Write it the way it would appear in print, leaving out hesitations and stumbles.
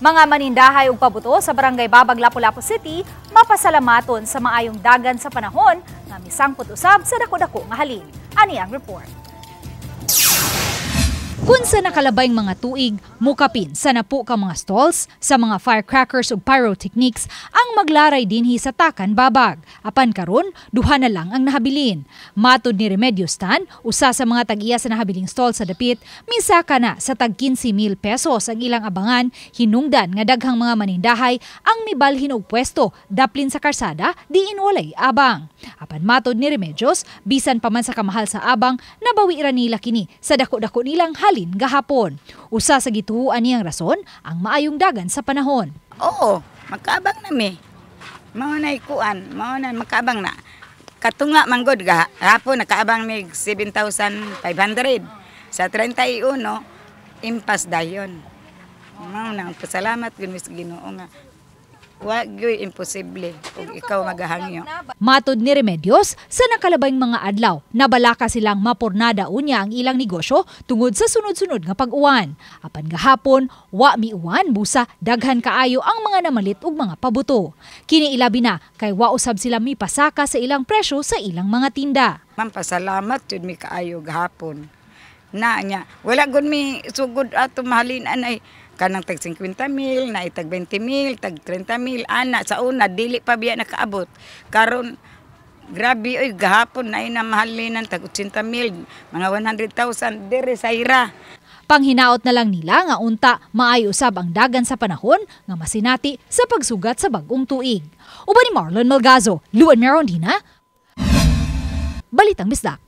Mga manindahay ug pabuto sa barangay Babag, Lapu-Lapu City mapasalamaton sa maayong dagan sa panahon nga misangpot usab sa dako-dako nga halin. Ani ang report. Kung sa nakalabayng mga tuig, mukapin sa napu ka mga stalls, sa mga firecrackers ug pyrotechnics ang maglaray dinhi sa Takan Babag. Apan karon, duha na lang ang nahabilin. Matud ni Remedios Tan, usa sa mga tag-iya sa nahabiling stall sa dapit, misaka na sa tag 15,000 pesos ang ilang abangan, hinungdan nga daghang mga manindahay ang mibalhin og pwesto daplin sa karsada diin walay abang. Apan matud ni Remedios, bisan pa man sa kamahal sa abang, nabawi ra nila kini sa dako-dako nilang halin gahapon. Usa sa gituhuan niyang rason ang maayong dagan sa panahon. Oo, makaabang na mi. Mao na ikuan, mao na makaabang na. Katunga manggod gahapon nakaabang mig 7,500. Sa 31 impas dayon. Mao na pasalamat gid mis Ginoo nga wa gyud imposible ug ikaw magahangyo. Matud ni Remedios, sa nakalabayng mga adlaw, nabalaka silang mapurnada unya ang ilang negosyo tungod sa sunod-sunod nga pag-uwan. Apan gahapon, wa miuwan busa daghan kaayo ang mga namalit ug mga pabuto. Kini ilabi na kay wa usab sila mipasaka sa ilang presyo sa ilang mga tinda. Ma'am, pasalamat jud mi kaayo gahapon. Na nya, wala gud mi sugod ato mahalin anay kanang tag 50,000, na itag 20,000, tag 30,000, ana sa una dili pa biya nakaabot. Karon grabe oy gahapon na inamahalinan tag 80,000, mga 100,000 dire sa ira. Panghinaot na lang nila nga unta maayo usab ang dagan sa panahon nga masinati sa pagsugat sa bag-ong tuig. Uban ni Marlon Malgazo, Luan Merondina, Balitang Bisdak.